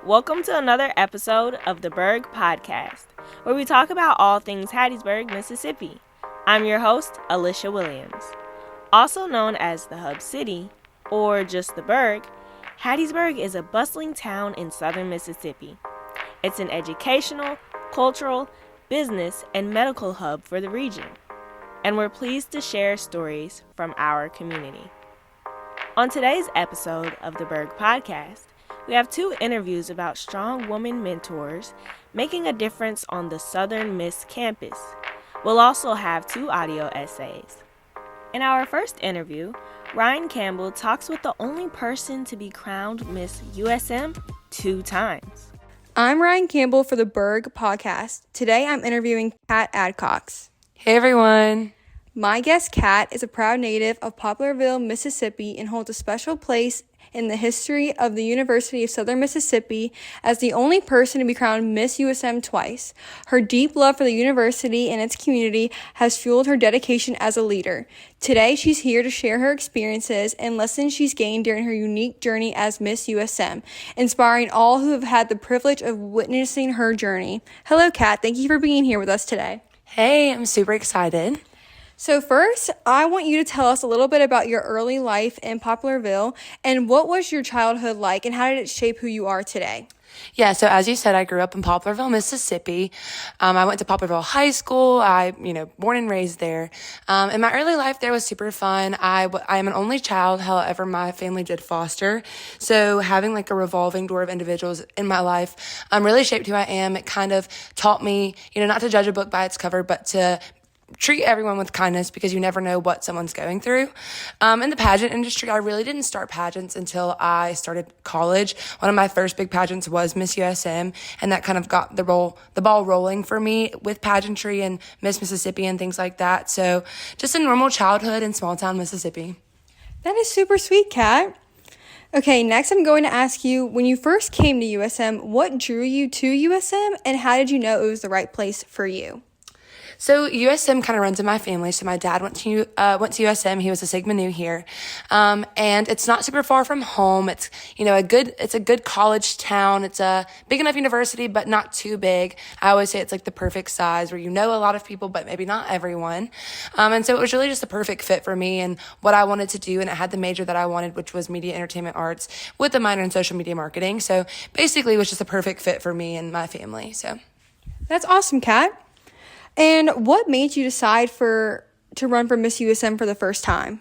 Welcome to another episode of the Berg Podcast, where we talk about all things Hattiesburg, Mississippi. I'm your host, Alicia Williams. Also known as the Hub City, or just the Berg, Hattiesburg is a bustling town in southern Mississippi. It's an educational, cultural, business, and medical hub for the region, and we're pleased to share stories from our community. On today's episode of the Berg Podcast, we have two interviews about strong woman mentors making a difference on the Southern Miss campus. We'll also have two audio essays. In our first interview, Ryan Campbell talks with the only person to be crowned Miss USM 2 times. I'm Ryan Campbell for the Berg Podcast. Today I'm interviewing Kat Adcox. Hey everyone! My guest, Kat, is a proud native of Poplarville, Mississippi, and holds a special place in the history of the University of Southern Mississippi as the only person to be crowned Miss USM twice. Her deep love for the university and its community has fueled her dedication as a leader. Today, she's here to share her experiences and lessons she's gained during her unique journey as Miss USM, inspiring all who have had the privilege of witnessing her journey. Hello, Kat. Thank you for being here with us today. Hey, I'm super excited. So first, I want you to tell us a little bit about your early life in Poplarville and what was your childhood like and how did it shape who you are today? Yeah, so as you said, I grew up in Poplarville, Mississippi. I went to Poplarville High School. Born and raised there. And my early life there was super fun. I am an only child. However, my family did foster. So having like a revolving door of individuals in my life really shaped who I am. It kind of taught me, not to judge a book by its cover, but to treat everyone with kindness because you never know what someone's going through. In the pageant industry, I really didn't start pageants until I started college. One of my first big pageants was Miss USM, and that kind of got the ball rolling for me with pageantry and Miss Mississippi and things like that. So just a normal childhood in small town Mississippi. That is super sweet, Kat. Okay, next I'm going to ask you, when you first came to USM, what drew you to USM and how did you know it was the right place for you? So USM kind of runs in my family. So my dad went to USM. He was a Sigma Nu here. And it's not super far from home. It's, it's a good college town. It's a big enough university, but not too big. I always say it's like the perfect size where a lot of people, but maybe not everyone. And so it was really just the perfect fit for me and what I wanted to do. And it had the major that I wanted, which was media entertainment arts with a minor in social media marketing. So basically it was just a perfect fit for me and my family. So that's awesome, Kat. And what made you decide to run for Miss USM for the first time?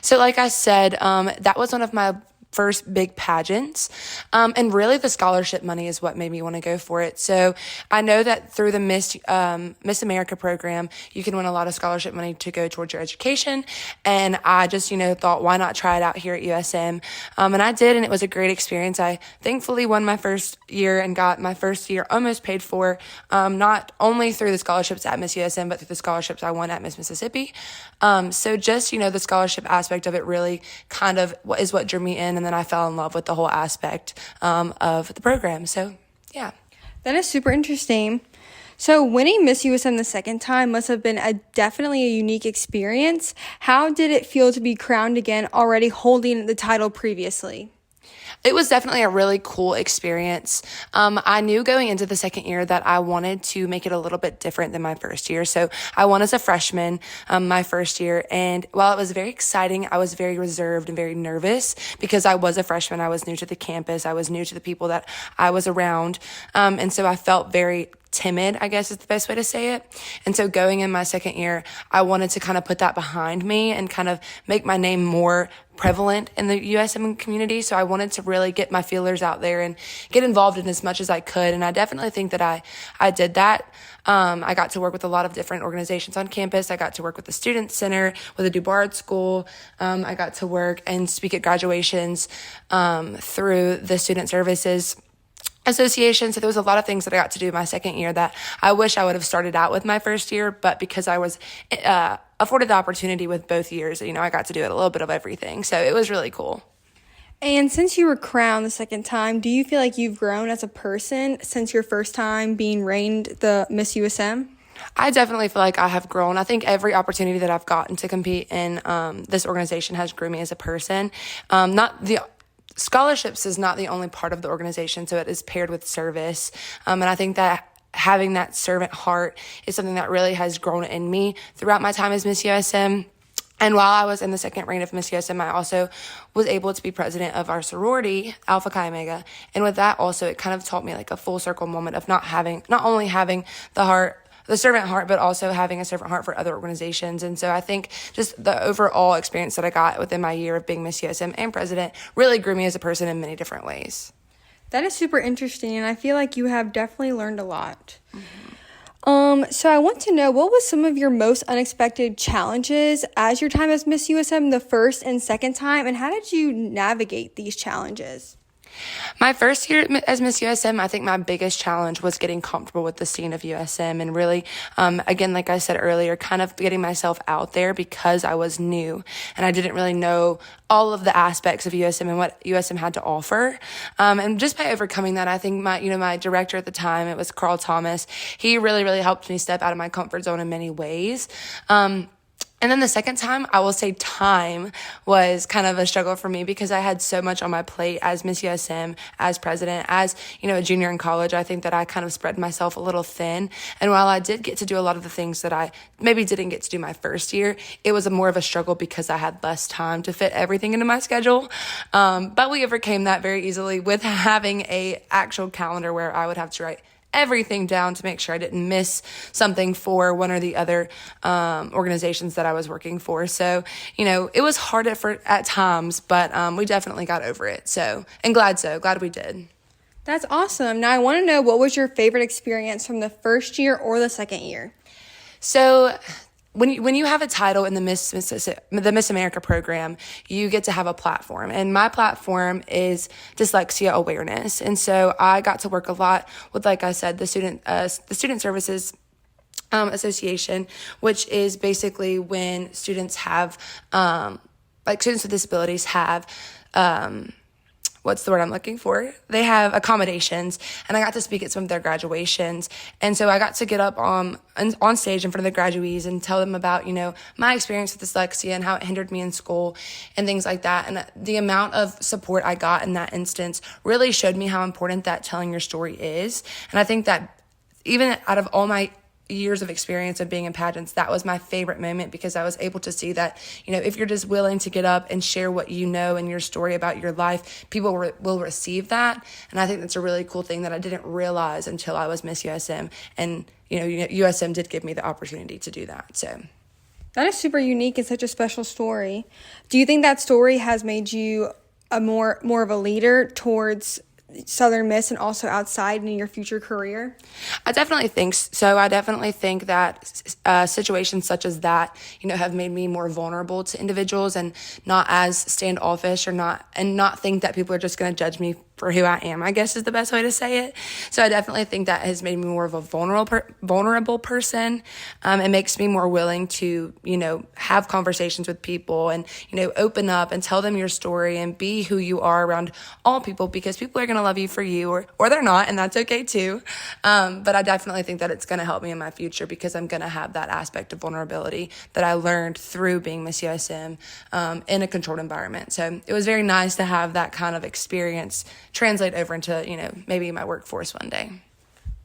So like I said, that was one of my first big pageants. And really the scholarship money is what made me want to go for it. So I know that through the Miss America program, you can win a lot of scholarship money to go towards your education. And I just, thought, why not try it out here at USM? And I did, and it was a great experience. I thankfully won my first year and got my first year almost paid for, not only through the scholarships at Miss USM, but through the scholarships I won at Miss Mississippi. So just, the scholarship aspect of it really kind of is what drew me in. And then I fell in love with the whole aspect of the program. So, yeah. That is super interesting. So winning Miss USM the second time must have been definitely a unique experience. How did it feel to be crowned again, already holding the title previously? It was definitely a really cool experience. I knew going into the second year that I wanted to make it a little bit different than my first year. So I won as a freshman my first year. And while it was very exciting, I was very reserved and very nervous because I was a freshman. I was new to the campus. I was new to the people that I was around. And so I felt very timid, I guess is the best way to say it. And so going in my second year, I wanted to kind of put that behind me and kind of make my name more prevalent in the USM community. So I wanted to really get my feelers out there and get involved in as much as I could. And I definitely think that I did that. I got to work with a lot of different organizations on campus. I got to work with the Student Center, with the DuBard School. I got to work and speak at graduations through the Student Services Association. So there was a lot of things that I got to do my second year that I wish I would have started out with my first year, but because I was afforded the opportunity with both years, I got to do it a little bit of everything. So it was really cool. And since you were crowned the second time, do you feel like you've grown as a person since your first time being reigned the Miss USM? I definitely feel like I have grown. I think every opportunity that I've gotten to compete in this organization has grown me as a person. Not the scholarships is not the only part of the organization, so it is paired with service. And I think that having that servant heart is something that really has grown in me throughout my time as Miss USM. And while I was in the second reign of Miss USM, I also was able to be president of our sorority, Alpha Chi Omega. And with that also, it kind of taught me like a full circle moment of not only having the servant heart, but also having a servant heart for other organizations. And so I think just the overall experience that I got within my year of being Miss USM and president really grew me as a person in many different ways. That is super interesting, and I feel like you have definitely learned a lot. So I want to know, what was some of your most unexpected challenges as your time as Miss USM the first and second time, and how did you navigate these challenges? My first year as Miss USM, I think my biggest challenge was getting comfortable with the scene of USM and really, again, like I said earlier, kind of getting myself out there because I was new and I didn't really know all of the aspects of USM and what USM had to offer. And just by overcoming that, I think my director at the time, it was Carl Thomas, he really, really helped me step out of my comfort zone in many ways. And then the second time, I will say time was kind of a struggle for me because I had so much on my plate as Miss USM, as president, as, a junior in college. I think that I kind of spread myself a little thin. And while I did get to do a lot of the things that I maybe didn't get to do my first year, it was more of a struggle because I had less time to fit everything into my schedule. But we overcame that very easily with having a actual calendar where I would have to write everything down to make sure I didn't miss something for one or the other organizations that I was working for. So, it was hard at times, but we definitely got over it. So, and glad we did. That's awesome. Now I want to know, what was your favorite experience from the first year or the second year? So, when you have a title in the Miss America program, you get to have a platform. And my platform is dyslexia awareness. And so I got to work a lot with, like I said, the Student Services Association, which is basically when students have, students with disabilities have, what's the word I'm looking for? They have accommodations, and I got to speak at some of their graduations. And so I got to get up on stage in front of the graduees and tell them about, my experience with dyslexia and how it hindered me in school and things like that. And the amount of support I got in that instance really showed me how important that telling your story is. And I think that even out of all my years of experience of being in pageants, that was my favorite moment because I was able to see that, if you're just willing to get up and share what you know and your story about your life, people will receive that. And I think that's a really cool thing that I didn't realize until I was Miss USM. And, USM did give me the opportunity to do that. So that is super unique and such a special story. Do you think that story has made you a more of a leader towards Southern Miss and also outside in your future career? I definitely think so. I definitely think that situations such as that, have made me more vulnerable to individuals and not as standoffish and not think that people are just going to judge me for who I am, I guess is the best way to say it. So I definitely think that has made me more of a vulnerable person. It makes me more willing to, have conversations with people and, open up and tell them your story and be who you are around all people, because people are going to love you for you or they're not, and that's okay too. But I definitely think that it's going to help me in my future because I'm going to have that aspect of vulnerability that I learned through being Miss USM in a controlled environment. So it was very nice to have that kind of experience translate over into, maybe my workforce one day.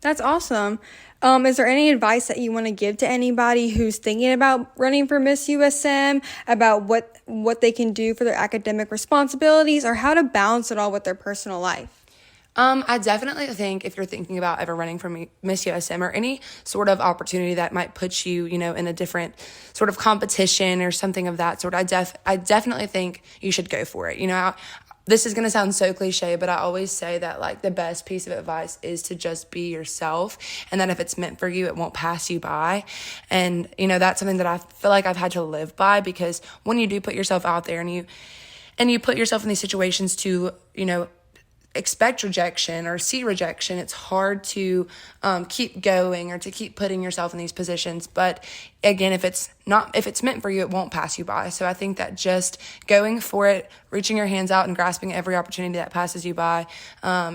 That's awesome. Is there any advice that you want to give to anybody who's thinking about running for Miss USM about what they can do for their academic responsibilities or how to balance it all with their personal life? I definitely think if you're thinking about ever running for Miss USM or any sort of opportunity that might put you, in a different sort of competition or something of that sort, I definitely think you should go for it. This is going to sound so cliche, but I always say that the best piece of advice is to just be yourself, and that if it's meant for you, it won't pass you by. And, that's something that I feel like I've had to live by, because when you do put yourself out there and you put yourself in these situations to, expect rejection or see rejection, it's hard to keep going or to keep putting yourself in these positions. But again, if it's meant for you, it won't pass you by. So I think that just going for it, reaching your hands out and grasping every opportunity that passes you by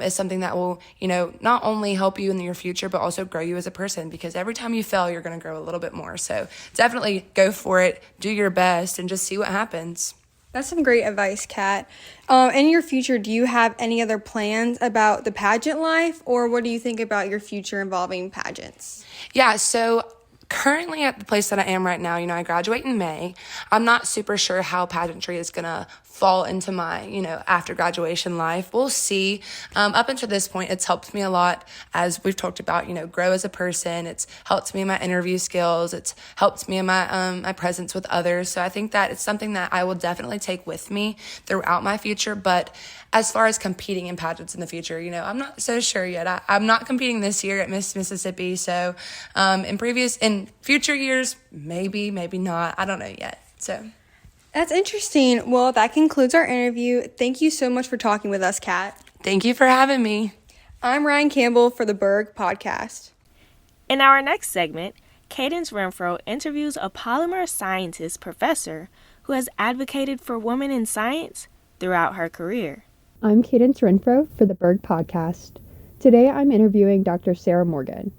is something that will, not only help you in your future, but also grow you as a person, because every time you fail, you're going to grow a little bit more. So definitely go for it, do your best, and just see what happens. That's some great advice, Kat. In your future, do you have any other plans about the pageant life, or what do you think about your future involving pageants? Yeah, so currently at the place that I am right now, I graduate in May. I'm not super sure how pageantry is going to fall into my, after graduation life. We'll see. Up until this point, it's helped me a lot, as we've talked about, grow as a person. It's helped me in my interview skills. It's helped me in my presence with others. So I think that it's something that I will definitely take with me throughout my future. But as far as competing in pageants in the future, I'm not so sure yet. I'm not competing this year at Miss Mississippi. So in future years, maybe not. I don't know yet. So That's interesting. Well, that concludes our interview. Thank you so much for talking with us, Kat. thank you for having me. I'm Ryan Campbell for the Berg Podcast. In our next segment, Cadence Renfro interviews a polymer scientist professor who has advocated for women in science throughout her career. I'm Cadence Renfro for the Berg Podcast. Today I'm interviewing Dr. Sarah Morgan.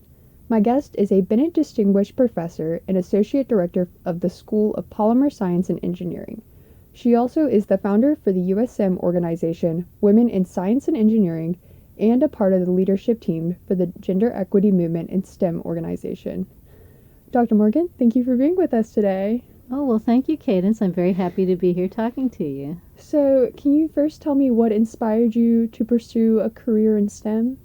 My guest is a Bennett Distinguished Professor and Associate Director of the School of Polymer Science and Engineering. She also is the founder for the USM organization Women in Science and Engineering and a part of the leadership team for the Gender Equity Movement in STEM organization. Dr. Morgan, thank you for being with us today. Oh, well, thank you, Cadence. I'm very happy to be here talking to you. So, can you first tell me what inspired you to pursue a career in STEM?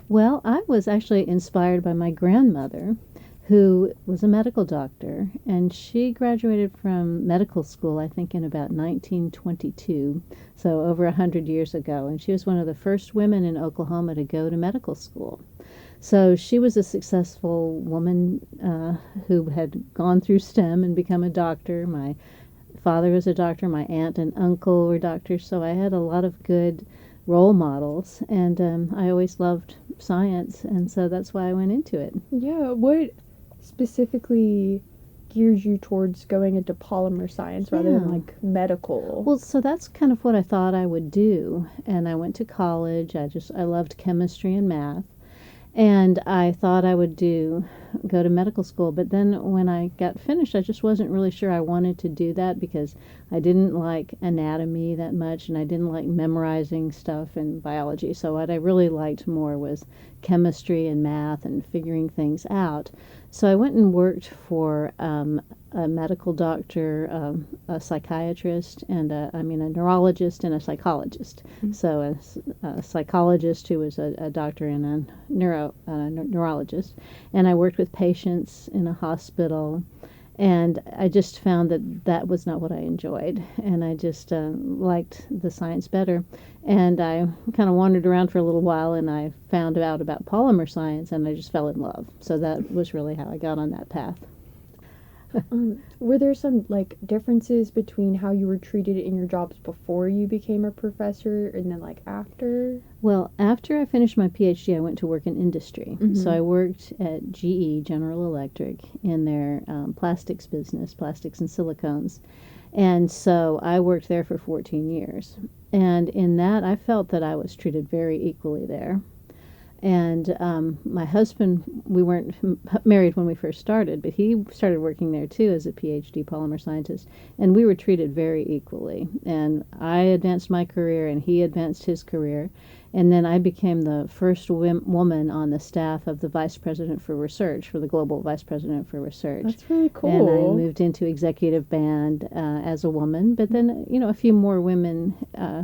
Well, I was actually inspired by my grandmother, who was a medical doctor, and she graduated from medical school, I think, in about 1922, so over 100 years ago, and she was one of the first women in Oklahoma to go to medical school. So she was a successful woman who had gone through STEM and become a doctor. My father was a doctor, my aunt and uncle were doctors, so I had a lot of good role models, and I always loved science, and so that's why I went into it. Yeah, what specifically gears you towards going into polymer science rather than like medical? Well, so that's kind of what I thought I would do, and I went to college. I loved chemistry and math, and I thought I would go to medical school, but then when I got finished, I just wasn't really sure I wanted to do that because I didn't like anatomy that much, and I didn't like memorizing stuff in biology. So what I really liked more was chemistry and math and figuring things out. So I went and worked for a medical doctor, a psychiatrist, and a neurologist and a psychologist. Mm-hmm. So a psychologist who was a doctor and a neurologist, and I worked with patients in a hospital, and I just found that was not what I enjoyed, and I just liked the science better. And I kind of wandered around for a little while, and I found out about polymer science, and I just fell in love. So that was really how I got on that path. Were there some differences between how you were treated in your jobs before you became a professor and then after? Well, after I finished my PhD, I went to work in industry. Mm-hmm. So I worked at GE, General Electric, in their plastics business, plastics and silicones. And so I worked there for 14 years. And in that, I felt that I was treated very equally there. And my husband, we weren't married when we first started, but he started working there too as a PhD polymer scientist, and we were treated very equally. And I advanced my career, and he advanced his career. And then I became the first woman on the staff of the Vice President for Research, for the Global Vice President for Research. That's really cool. And I moved into executive band as a woman, but then, a few more women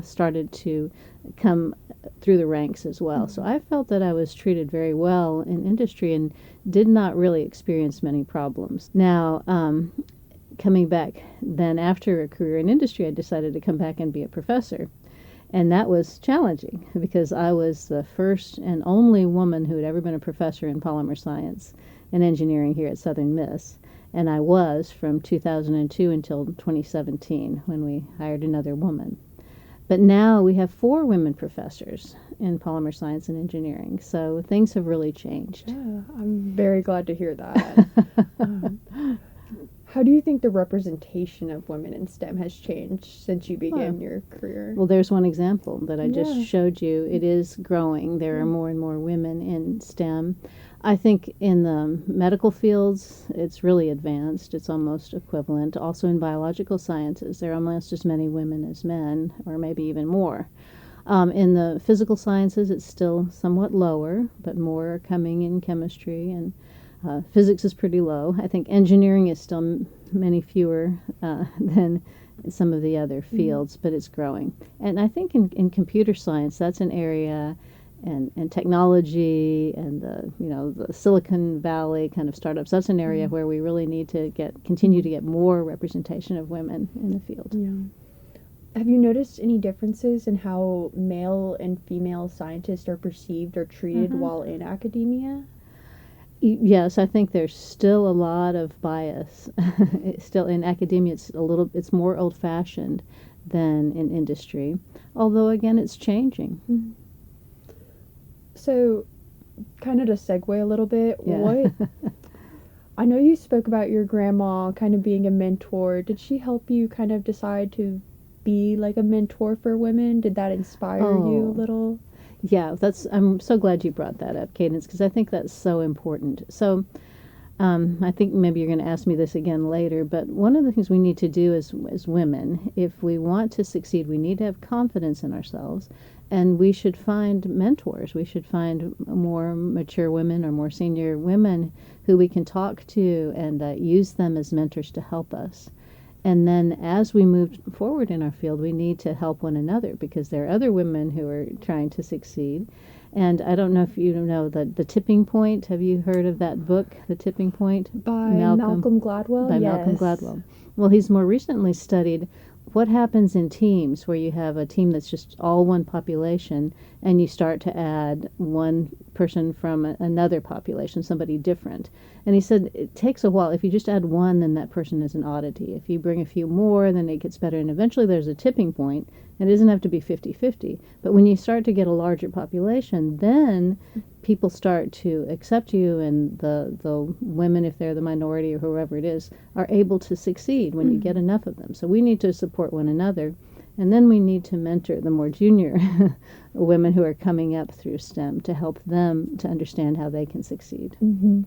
started to come through the ranks as well. Mm-hmm. So I felt that I was treated very well in industry and did not really experience many problems. Now, coming back then after a career in industry, I decided to come back and be a professor. And that was challenging because I was the first and only woman who had ever been a professor in polymer science and engineering here at Southern Miss. And I was from 2002 until 2017 when we hired another woman. But now we have 4 women professors in polymer science and engineering. So things have really changed. Yeah, I'm very glad to hear that. How do you think the representation of women in STEM has changed since you began your career? Well, there's one example that I just showed you. It is growing. There are more and more women in STEM. I think in the medical fields, it's really advanced. It's almost equivalent. Also in biological sciences, there are almost as many women as men, or maybe even more. In the physical sciences, it's still somewhat lower, but more are coming in chemistry, and physics is pretty low. I think engineering is still many fewer than some of the other fields, but it's growing. And I think in computer science, that's an area, and technology and the Silicon Valley kind of startups, that's an area where we really need to continue to get more representation of women in the field. Yeah. Have you noticed any differences in how male and female scientists are perceived or treated while in academia? Yes, I think there's still a lot of bias. Still in academia, it's more old-fashioned than in industry. Although again, it's changing. Mm-hmm. So, kind of to segue a little bit, Yeah. I know you spoke about your grandma kind of being a mentor. Did she help you kind of decide to be like a mentor for women? Did that inspire you a little? Yeah, I'm so glad you brought that up, Cadence, because I think that's so important. So, I think maybe you're going to ask me this again later, but one of the things we need to do as women, if we want to succeed, we need to have confidence in ourselves, and we should find mentors. We should find more mature women or more senior women who we can talk to and use them as mentors to help us. And then as we move forward in our field, we need to help one another because there are other women who are trying to succeed. And I don't know if you know the Tipping Point. Have you heard of that book, The Tipping Point? By Malcolm Gladwell? By Yes. Malcolm Gladwell. Well, he's more recently studied what happens in teams where you have a team that's just all one population and you start to add one person from another population, somebody different. And he said it takes a while. If you just add one, then that person is an oddity. If you bring a few more, then it gets better. And eventually there's a tipping point. It doesn't have to be 50-50. But when you start to get a larger population, then people start to accept you, and the women, if they're the minority or whoever it is, are able to succeed when you get enough of them. So we need to support one another. And then we need to mentor the more junior women who are coming up through STEM to help them to understand how they can succeed. Mm-hmm.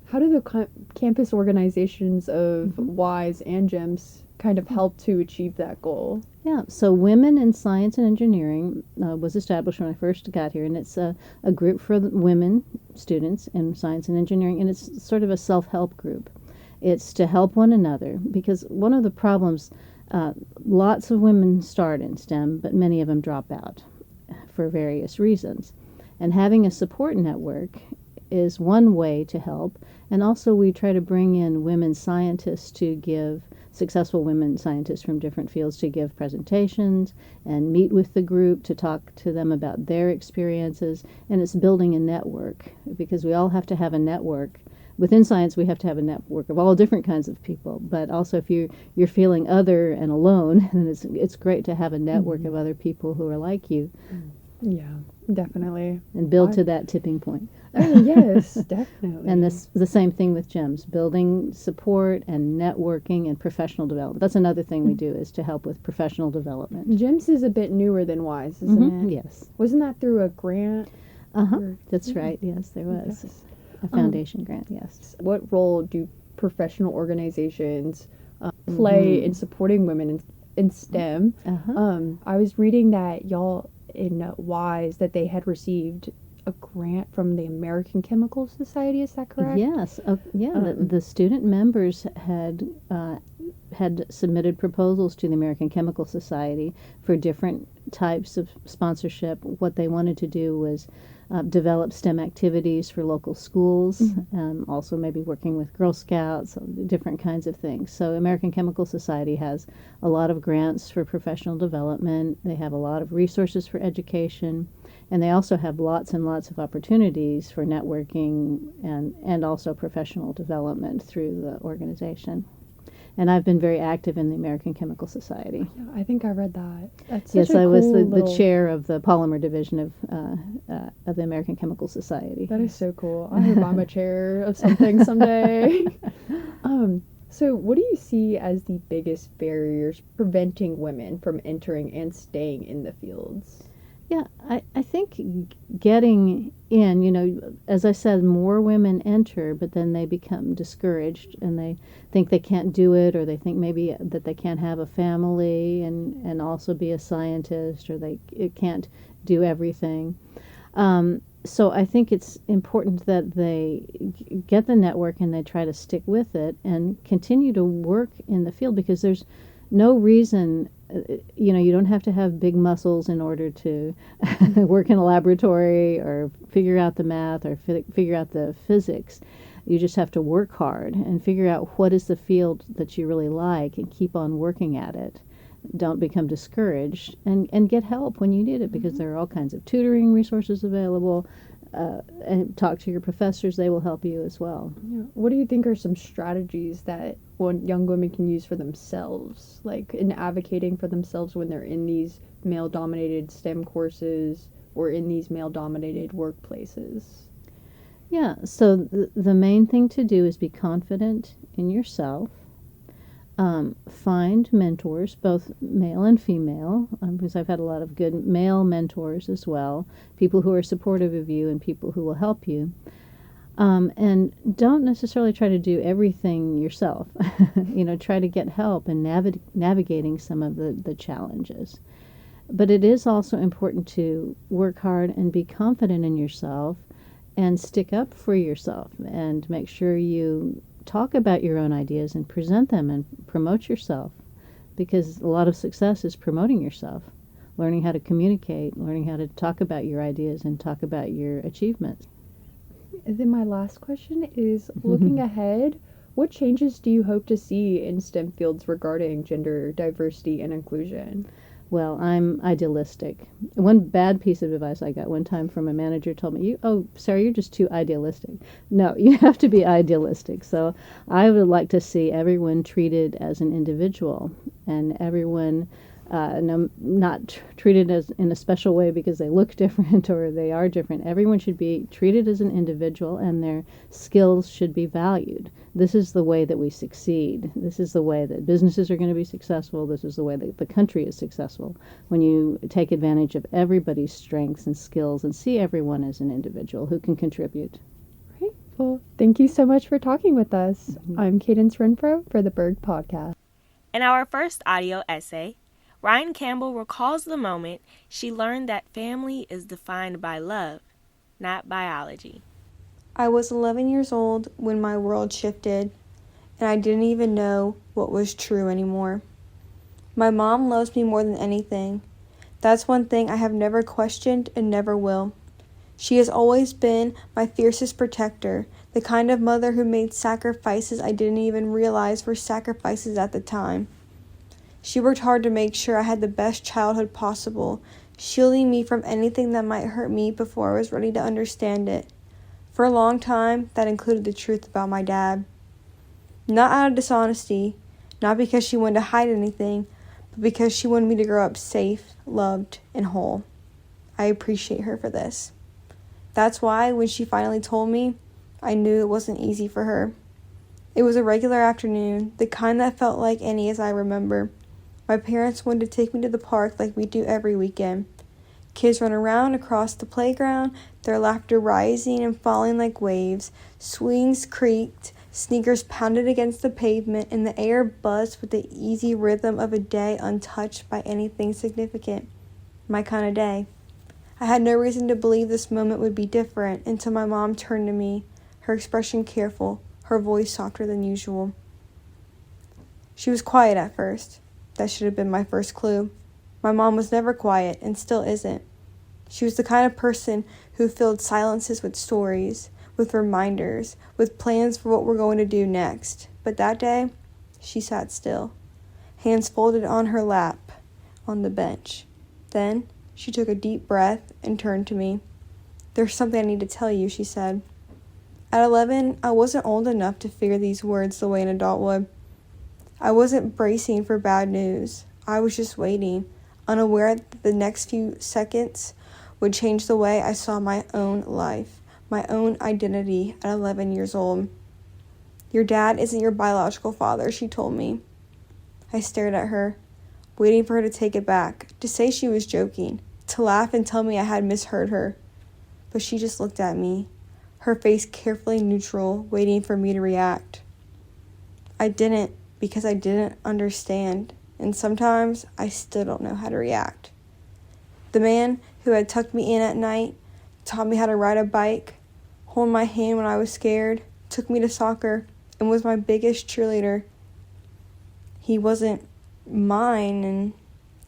How do the campus organizations of WISE and GEMS kind of help to achieve that goal? Yeah, so Women in Science and Engineering was established when I first got here, and it's a group for women students in science and engineering, and it's sort of a self-help group. It's to help one another, because one of the problems, lots of women start in STEM, but many of them drop out for various reasons. And having a support network is one way to help, and also we try to bring in women scientists to give successful women scientists from different fields to give presentations and meet with the group to talk to them about their experiences. And it's building a network, because we all have to have a network. Within science, we have to have a network of all different kinds of people. But also, if you're feeling other and alone, then it's great to have a network of other people who are like you. Yeah, definitely. And build to that tipping point. Oh, yes, definitely. And the same thing with GEMS, building support and networking and professional development. That's another thing we do, is to help with professional development. GEMS is a bit newer than WISE, isn't it? Yes. Wasn't that through a grant? That's right. Yes, there was. Yes. A foundation grant, yes. What role do professional organizations play in supporting women in STEM? I was reading that y'all in WISE, that they had received a grant from the American Chemical Society. Is that correct? Yes. The student members had submitted proposals to the American Chemical Society for different types of sponsorship. What they wanted to do was develop STEM activities for local schools, also maybe working with Girl Scouts, different kinds of things. So American Chemical Society has a lot of grants for professional development. They have a lot of resources for education, and they also have lots and lots of opportunities for networking and also professional development through the organization. And I've been very active in the American Chemical Society. Yeah, I think I read that. That's Yes, such a I was cool the chair of the polymer division of the American Chemical Society. That is so cool. I hope I'm a chair of something someday. So what do you see as the biggest barriers preventing women from entering and staying in the fields? Yeah, I think getting in, as I said, more women enter, but then they become discouraged and they think they can't do it, or they think maybe that they can't have a family and also be a scientist, or they it can't do everything. So I think it's important that they get the network and they try to stick with it and continue to work in the field, because there's no reason, you don't have to have big muscles in order to work in a laboratory or figure out the math or figure out the physics. You just have to work hard and figure out what is the field that you really like and keep on working at it. Don't become discouraged, and get help when you need it, because there are all kinds of tutoring resources available. And talk to your professors, they will help you as well. Yeah. What do you think are some strategies that young women can use for themselves, like in advocating for themselves when they're in these male-dominated STEM courses or in these male-dominated workplaces? Yeah, so the main thing to do is be confident in yourself. Find mentors, both male and female, because I've had a lot of good male mentors as well, people who are supportive of you and people who will help you. And don't necessarily try to do everything yourself. Try to get help in navigating some of the challenges. But it is also important to work hard and be confident in yourself and stick up for yourself and make sure you talk about your own ideas and present them and promote yourself, because a lot of success is promoting yourself, learning how to communicate, learning how to talk about your ideas and talk about your achievements. And then my last question is, looking ahead, what changes do you hope to see in STEM fields regarding gender diversity and inclusion? Well, I'm idealistic. One bad piece of advice I got one time from a manager told me, Sarah, you're just too idealistic. No, you have to be idealistic. So I would like to see everyone treated as an individual, and everyone not treated as in a special way because they look different or they are different. Everyone should be treated as an individual, and their skills should be valued. This is the way that we succeed. This is the way that businesses are going to be successful. This is the way that the country is successful, when you take advantage of everybody's strengths and skills and see everyone as an individual who can contribute. Right. Well, thank you so much for talking with us. I'm Cadence Renfro for the Berg Podcast. In our first audio essay, Ryan Campbell recalls the moment she learned that family is defined by love, not biology. I was 11 years old when my world shifted, and I didn't even know what was true anymore. My mom loves me more than anything. That's one thing I have never questioned and never will. She has always been my fiercest protector, the kind of mother who made sacrifices I didn't even realize were sacrifices at the time. She worked hard to make sure I had the best childhood possible, shielding me from anything that might hurt me before I was ready to understand it. For a long time, that included the truth about my dad. Not out of dishonesty, not because she wanted to hide anything, but because she wanted me to grow up safe, loved, and whole. I appreciate her for this. That's why when she finally told me, I knew it wasn't easy for her. It was a regular afternoon, the kind that felt like any as I remember. My parents wanted to take me to the park like we do every weekend. Kids run around across the playground, their laughter rising and falling like waves. Swings creaked, sneakers pounded against the pavement, and the air buzzed with the easy rhythm of a day untouched by anything significant. My kind of day. I had no reason to believe this moment would be different until my mom turned to me, her expression careful, her voice softer than usual. She was quiet at first. That should have been my first clue. My mom was never quiet and still isn't. She was the kind of person who filled silences with stories, with reminders, with plans for what we're going to do next. But that day, she sat still, hands folded on her lap on the bench. Then she took a deep breath and turned to me. There's something I need to tell you, she said. At 11, I wasn't old enough to figure these words the way an adult would. I wasn't bracing for bad news. I was just waiting, unaware that the next few seconds would change the way I saw my own life, my own identity at 11 years old. Your dad isn't your biological father, she told me. I stared at her, waiting for her to take it back, to say she was joking, to to laugh and tell me I had misheard her. But she just looked at me, her face carefully neutral, waiting for me to react. I didn't, because I didn't understand, and sometimes I still don't know how to react. The man who had tucked me in at night, taught me how to ride a bike, hold my hand when I was scared, took me to soccer, and was my biggest cheerleader. He wasn't mine, and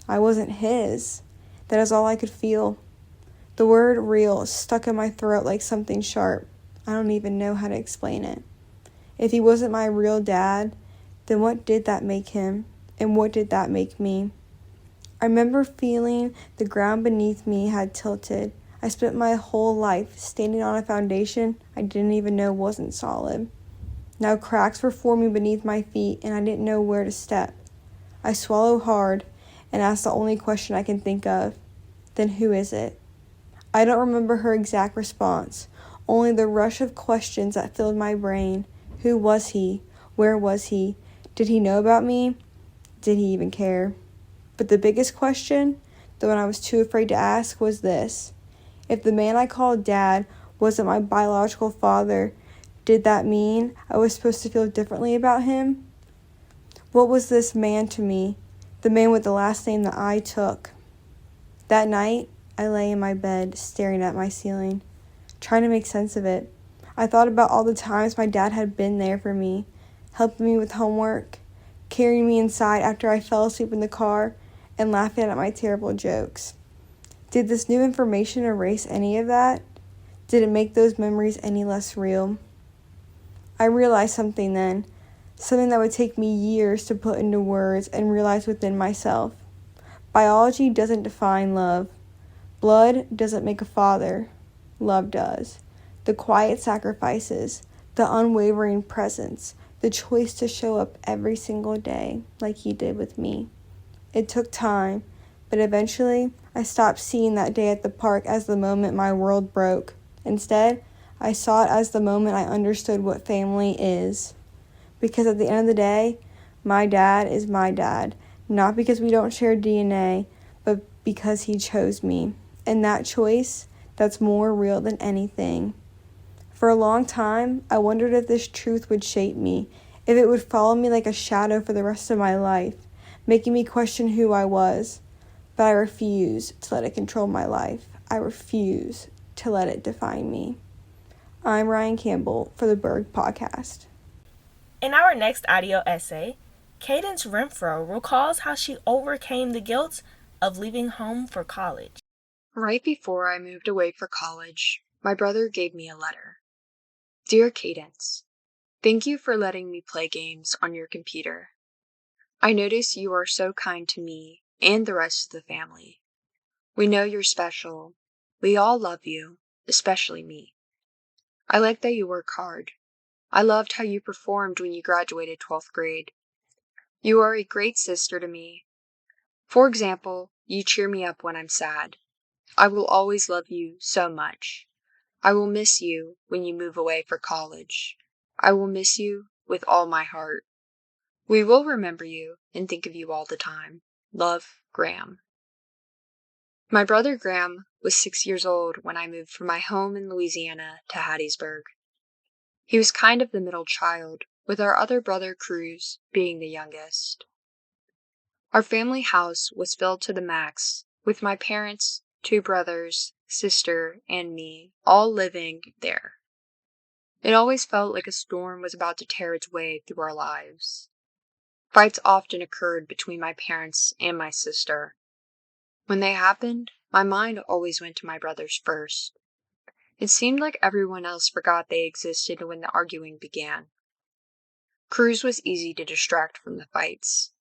I wasn't his. That is all I could feel. The word real stuck in my throat like something sharp. I don't even know how to explain it. If he wasn't my real dad, then what did that make him? And what did that make me? I remember feeling the ground beneath me had tilted. I spent my whole life standing on a foundation I didn't even know wasn't solid. Now cracks were forming beneath my feet, and I didn't know where to step. I swallowed hard and asked the only question I can think of. Then who is it? I don't remember her exact response, only the rush of questions that filled my brain. Who was he? Where was he? Did he know about me? Did he even care? But the biggest question, the one I was too afraid to ask, was this. If the man I called Dad wasn't my biological father, did that mean I was supposed to feel differently about him? What was this man to me, the man with the last name that I took? That night, I lay in my bed, staring at my ceiling, trying to make sense of it. I thought about all the times my dad had been there for me, helping me with homework, carrying me inside after I fell asleep in the car, and laughing at my terrible jokes. Did this new information erase any of that? Did it make those memories any less real? I realized something then, something that would take me years to put into words and realize within myself. Biology doesn't define love. Blood doesn't make a father. Love does. The quiet sacrifices, the unwavering presence, the choice to show up every single day like he did with me. It took time, but eventually I stopped seeing that day at the park as the moment my world broke. Instead, I saw it as the moment I understood what family is. Because at the end of the day, my dad is my dad, not because we don't share DNA, but because he chose me. And that choice, that's more real than anything. For a long time, I wondered if this truth would shape me, if it would follow me like a shadow for the rest of my life, making me question who I was. But I refuse to let it control my life. I refuse to let it define me. I'm Ryan Campbell for the Berg Podcast. In our next audio essay, Cadence Renfro recalls how she overcame the guilt of leaving home for college. Right before I moved away for college, my brother gave me a letter. Dear Cadence, thank you for letting me play games on your computer. I notice you are so kind to me and the rest of the family. We know you're special. We all love you, especially me. I like that you work hard. I loved how you performed when you graduated 12th grade. You are a great sister to me. For example, you cheer me up when I'm sad. I will always love you so much. I will miss you when you move away for college. I will miss you with all my heart. We will remember you and think of you all the time. Love, Graham. My brother Graham was 6 years old when I moved from my home in Louisiana to Hattiesburg. He was kind of the middle child, with our other brother Cruz being the youngest. Our family house was filled to the max, with my parents, 2 brothers, sister, and me all living there. It always felt like a storm was about to tear its way through our lives. Fights often occurred between my parents and my sister. When they happened, my mind always went to my brothers first. It seemed like everyone else forgot they existed when the arguing began. Cruz was easy to distract from the fights.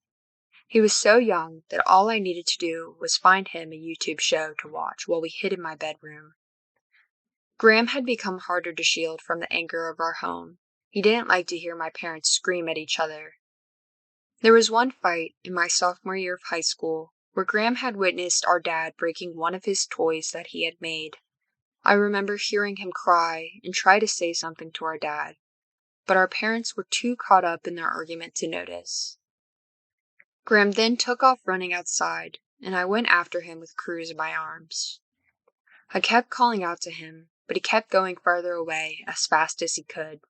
He was so young that all I needed to do was find him a YouTube show to watch while we hid in my bedroom. Graham had become harder to shield from the anger of our home. He didn't like to hear my parents scream at each other. There was one fight in my sophomore year of high school where Graham had witnessed our dad breaking one of his toys that he had made. I remember hearing him cry and try to say something to our dad, but our parents were too caught up in their argument to notice. Graham then took off running outside, and I went after him with Cruz in my arms. I kept calling out to him, but he kept going farther away as fast as he could.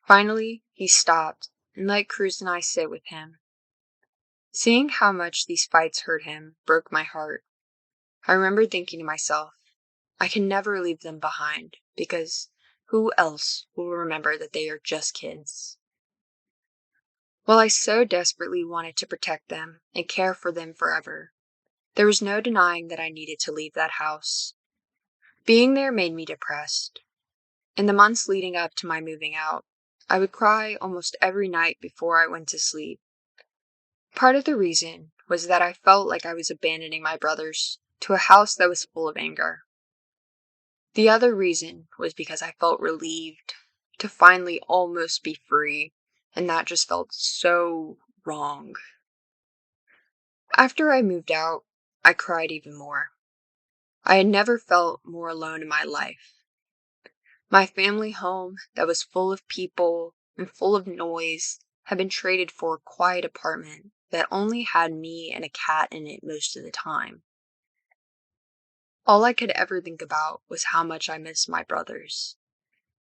Finally, he stopped and let Cruz and I sit with him. Seeing how much these fights hurt him broke my heart. I remember thinking to myself, I can never leave them behind, because who else will remember that they are just kids? While I so desperately wanted to protect them and care for them forever, there was no denying that I needed to leave that house. Being there made me depressed. In the months leading up to my moving out, I would cry almost every night before I went to sleep. Part of the reason was that I felt like I was abandoning my brothers to a house that was full of anger. The other reason was because I felt relieved to finally almost be free, and that just felt so wrong. After I moved out, I cried even more. I had never felt more alone in my life. My family home that was full of people and full of noise had been traded for a quiet apartment that only had me and a cat in it most of the time. All I could ever think about was how much I missed my brothers.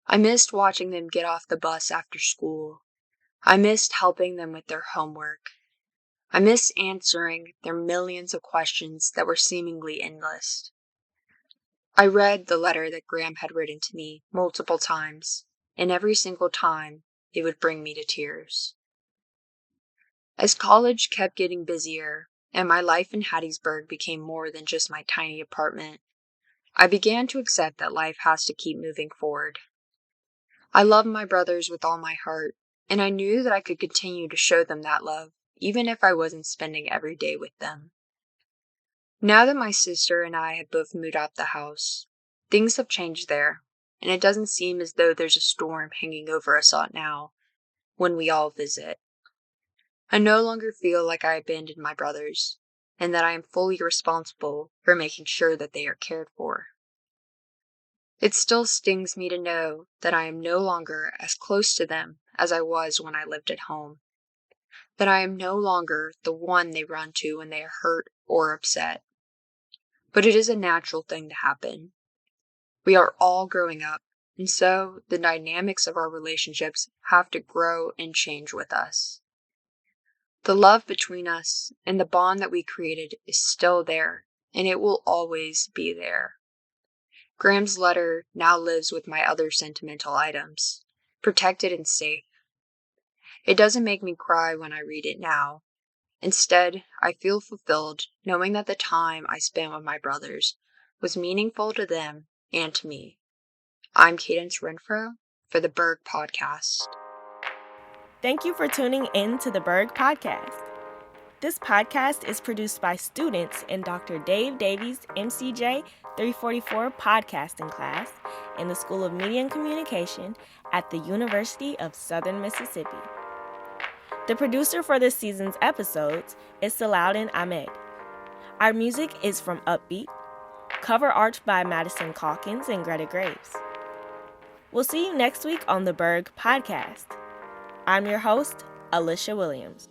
I missed watching them get off the bus after school. I missed helping them with their homework. I missed answering their millions of questions that were seemingly endless. I read the letter that Graham had written to me multiple times, and every single time it would bring me to tears. As college kept getting busier, and my life in Hattiesburg became more than just my tiny apartment, I began to accept that life has to keep moving forward. I loved my brothers with all my heart, and I knew that I could continue to show them that love, even if I wasn't spending every day with them. Now that my sister and I have both moved out the house, things have changed there, and it doesn't seem as though there's a storm hanging over us all now when we all visit. I no longer feel like I abandoned my brothers, and that I am fully responsible for making sure that they are cared for. It still stings me to know that I am no longer as close to them as I was when I lived at home, that I am no longer the one they run to when they are hurt or upset. But it is a natural thing to happen. We are all growing up, and so the dynamics of our relationships have to grow and change with us. The love between us and the bond that we created is still there, and it will always be there. Graham's letter now lives with my other sentimental items, protected and safe. It doesn't make me cry when I read it now. Instead, I feel fulfilled knowing that the time I spent with my brothers was meaningful to them and to me. I'm Cadence Renfro for the Berg Podcast. Thank you for tuning in to the Berg Podcast. This podcast is produced by students in Dr. Dave Davies' MCJ 344 podcasting class in the School of Media and Communication at the University of Southern Mississippi. The producer for this season's episodes is Salaudin Ahmed. Our music is from Upbeat, cover art by Madison Calkins and Greta Graves. We'll see you next week on the Berg Podcast. I'm your host, Alicia Williams.